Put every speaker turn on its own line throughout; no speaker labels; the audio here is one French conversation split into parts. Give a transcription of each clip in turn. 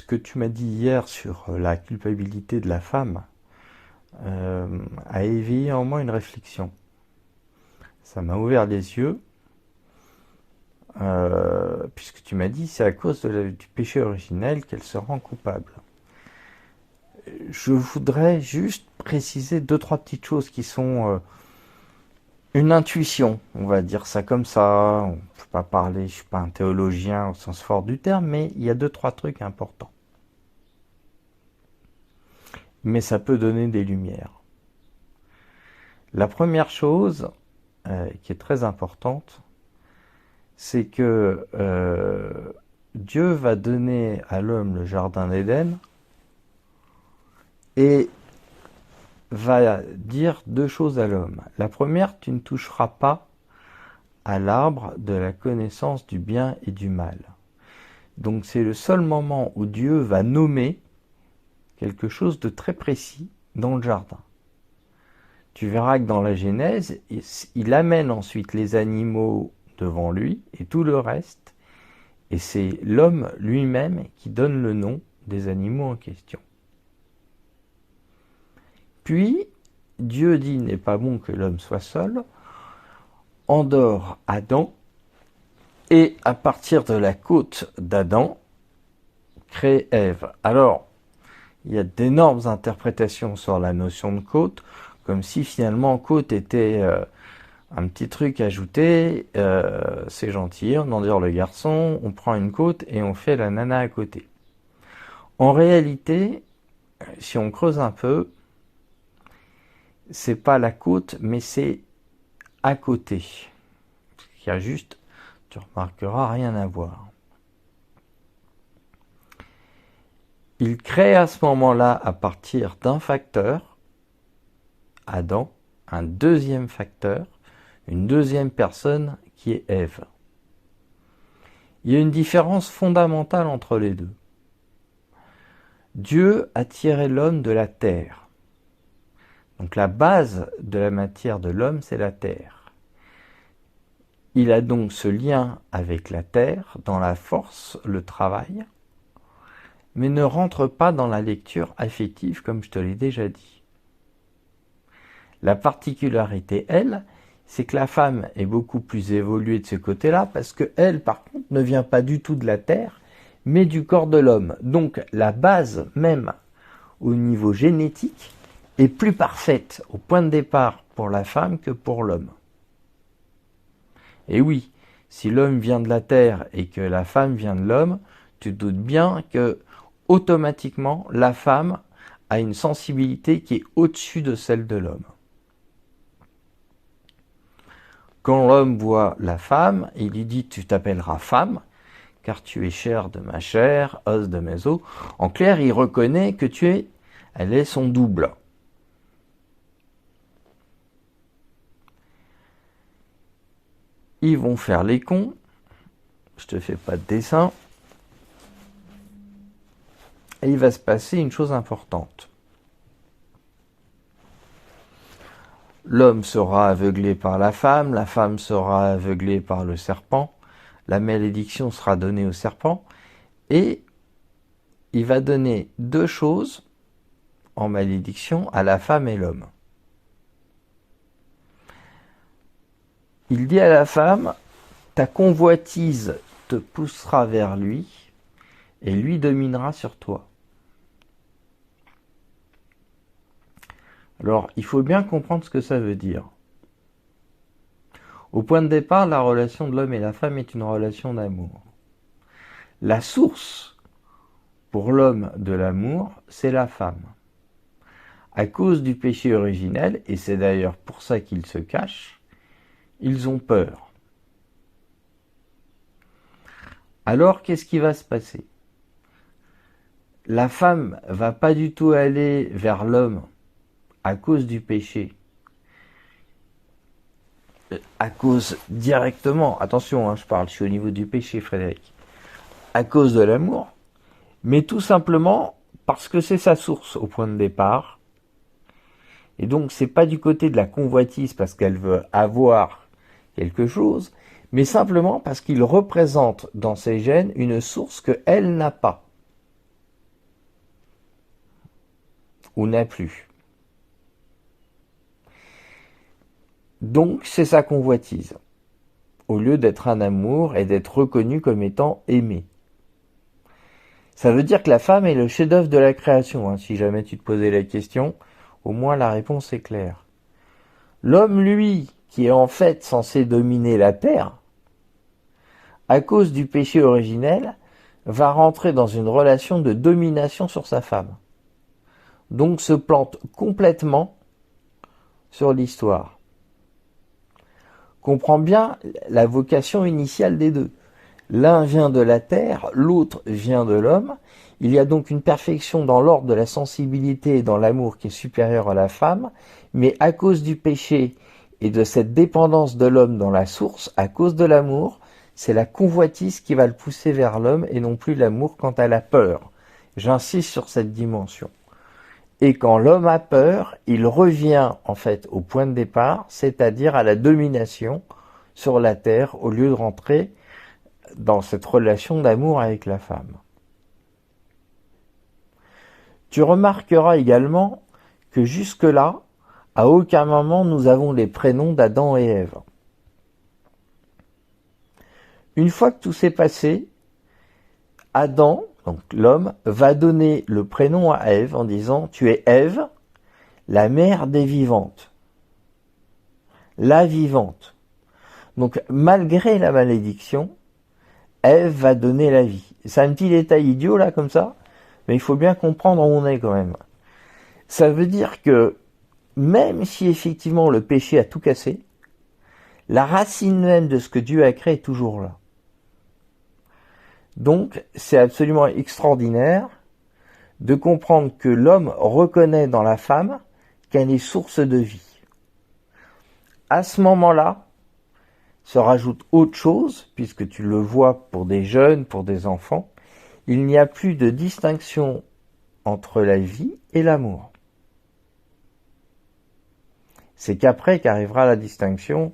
que tu m'as dit hier sur la culpabilité de la femme a éveillé en moi une réflexion. Ça m'a ouvert les yeux, puisque tu m'as dit c'est à cause du péché originel qu'elle se rend coupable. Je voudrais juste préciser deux, trois petites choses qui sont une intuition, on va dire ça comme ça. On ne peut pas parler, je ne suis pas un théologien au sens fort du terme, mais il y a deux, trois trucs importants. Mais ça peut donner des lumières. La première chose qui est très importante, c'est que Dieu va donner à l'homme le jardin d'Éden et va dire deux choses à l'homme. La première, tu ne toucheras pas à l'arbre de la connaissance du bien et du mal. Donc c'est le seul moment où Dieu va nommer quelque chose de très précis dans le jardin. Tu verras que dans la Genèse, il amène ensuite les animaux devant lui et tout le reste, et c'est l'homme lui-même qui donne le nom des animaux en question. Puis, Dieu dit, il n'est pas bon que l'homme soit seul, endort Adam, et à partir de la côte d'Adam, crée Ève. Alors, il y a d'énormes interprétations sur la notion de côte, comme si finalement côte était un petit truc ajouté, c'est gentil, on endort le garçon, on prend une côte et on fait la nana à côté. En réalité, si on creuse un peu, c'est pas la côte, mais c'est à côté. Il y a juste, tu remarqueras, rien à voir. Il crée à ce moment-là, à partir d'un facteur, Adam, un deuxième facteur, une deuxième personne qui est Ève. Il y a une différence fondamentale entre les deux. Dieu a tiré l'homme de la terre. Donc la base de la matière de l'homme, c'est la terre. Il a donc ce lien avec la terre, dans la force, le travail, mais ne rentre pas dans la lecture affective, comme je te l'ai déjà dit. La particularité, elle, c'est que la femme est beaucoup plus évoluée de ce côté-là, parce que elle, par contre, ne vient pas du tout de la terre, mais du corps de l'homme. Donc la base même, au niveau génétique, est plus parfaite au point de départ pour la femme que pour l'homme. Et oui, si l'homme vient de la terre et que la femme vient de l'homme, tu te doutes bien que automatiquement la femme a une sensibilité qui est au-dessus de celle de l'homme. Quand l'homme voit la femme, il lui dit « tu t'appelleras femme, car tu es chair de ma chair, os de mes os ». En clair, il reconnaît que elle est son double. Ils vont faire les cons, je te fais pas de dessin, et il va se passer une chose importante. L'homme sera aveuglé par la femme sera aveuglée par le serpent, la malédiction sera donnée au serpent, et il va donner deux choses en malédiction à la femme et l'homme. Il dit à la femme, ta convoitise te poussera vers lui, et lui dominera sur toi. Alors, il faut bien comprendre ce que ça veut dire. Au point de départ, la relation de l'homme et la femme est une relation d'amour. La source pour l'homme de l'amour, c'est la femme. À cause du péché originel, et c'est d'ailleurs pour ça qu'ils se cachent, ils ont peur. Alors, qu'est-ce qui va se passer? La femme va pas du tout aller vers l'homme à cause du péché, à cause directement, attention, je suis au niveau du péché, Frédéric, à cause de l'amour, mais tout simplement parce que c'est sa source au point de départ, et donc c'est pas du côté de la convoitise parce qu'elle veut avoir quelque chose, mais simplement parce qu'il représente dans ses gènes une source qu'elle n'a pas. ou n'a plus. Donc c'est sa convoitise, au lieu d'être un amour et d'être reconnu comme étant aimé. Ça veut dire que la femme est le chef-d'œuvre de la création, hein. Si jamais tu te posais la question, au moins la réponse est claire. L'homme, lui, qui est en fait censé dominer la terre, à cause du péché originel, va rentrer dans une relation de domination sur sa femme. Donc se plante complètement sur l'histoire. Comprends bien la vocation initiale des deux. L'un vient de la terre, l'autre vient de l'homme. Il y a donc une perfection dans l'ordre de la sensibilité et dans l'amour qui est supérieure à la femme, mais à cause du péché et de cette dépendance de l'homme dans la source, à cause de l'amour, c'est la convoitise qui va le pousser vers l'homme et non plus l'amour quand elle a peur. J'insiste sur cette dimension. Et quand l'homme a peur, il revient en fait au point de départ, c'est-à-dire à la domination sur la terre, au lieu de rentrer dans cette relation d'amour avec la femme. Tu remarqueras également que jusque-là, à aucun moment nous avons les prénoms d'Adam et Ève. Une fois que tout s'est passé, Adam, donc l'homme, va donner le prénom à Ève en disant « Tu es Ève, la mère des vivantes. » La vivante. Donc malgré la malédiction, Ève va donner la vie. C'est un petit détail idiot là comme ça, mais il faut bien comprendre où on est quand même. Ça veut dire que même si effectivement le péché a tout cassé, la racine même de ce que Dieu a créé est toujours là. Donc c'est absolument extraordinaire de comprendre que l'homme reconnaît dans la femme qu'elle est source de vie. À ce moment-là, se rajoute autre chose, puisque tu le vois pour des jeunes, pour des enfants, il n'y a plus de distinction entre la vie et l'amour. C'est qu'après qu'arrivera la distinction,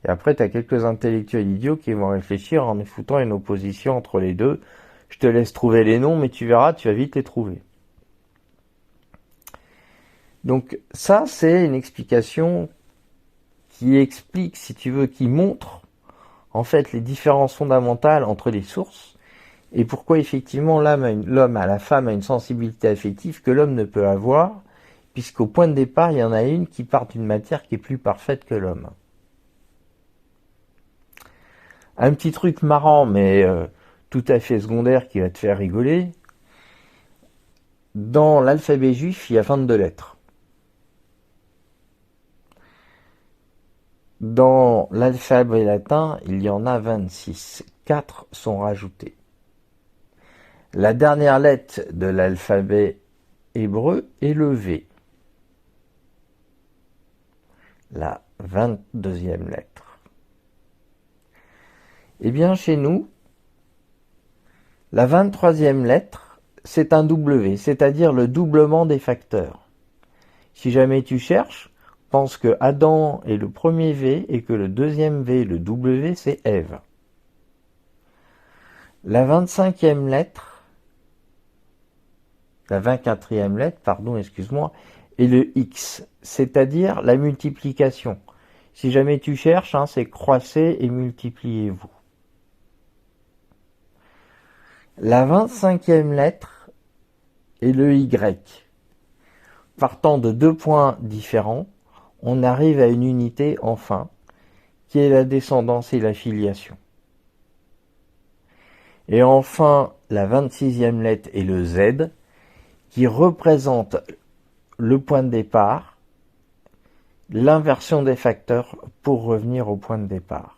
et après tu as quelques intellectuels idiots qui vont réfléchir en foutant une opposition entre les deux. Je te laisse trouver les noms, mais tu verras, tu vas vite les trouver. Donc ça, c'est une explication qui explique, si tu veux, qui montre en fait les différences fondamentales entre les sources et pourquoi effectivement la femme a une sensibilité affective que l'homme ne peut avoir, puisqu'au point de départ, il y en a une qui part d'une matière qui est plus parfaite que l'homme. Un petit truc marrant, mais tout à fait secondaire qui va te faire rigoler. Dans l'alphabet juif, il y a 22 lettres. Dans l'alphabet latin, il y en a 26. 4 sont rajoutés. La dernière lettre de l'alphabet hébreu est le V. La 22e lettre. Eh bien, chez nous, la 23e lettre, c'est un W, c'est-à-dire le doublement des facteurs. Si jamais tu cherches, pense que Adam est le premier V et que le deuxième V, le W, c'est Ève. La 25e lettre, la 24e lettre, pardon, excuse-moi, est le X, c'est-à-dire la multiplication. Si jamais tu cherches, c'est croissez et multipliez-vous. La 25e lettre est le Y. Partant de 2 points différents, on arrive à une unité enfin, qui est la descendance et la filiation. Et enfin, la 26e lettre est le Z, qui représente le point de départ, l'inversion des facteurs pour revenir au point de départ.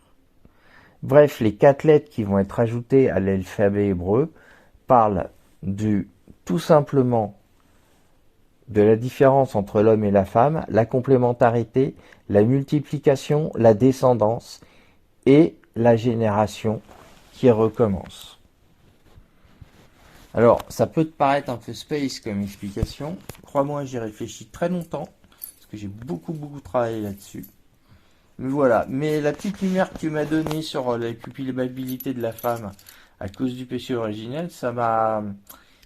Bref, les 4 lettres qui vont être ajoutées à l'alphabet hébreu parlent tout simplement de la différence entre l'homme et la femme, la complémentarité, la multiplication, la descendance et la génération qui recommence. Alors, ça peut te paraître un peu space comme explication. Crois-moi, j'y réfléchis très longtemps, parce que j'ai beaucoup travaillé là-dessus. Mais voilà, mais la petite lumière que tu m'as donnée sur la culpabilité de la femme à cause du péché originel, ça m'a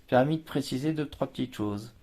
permis de préciser 2-3 petites choses.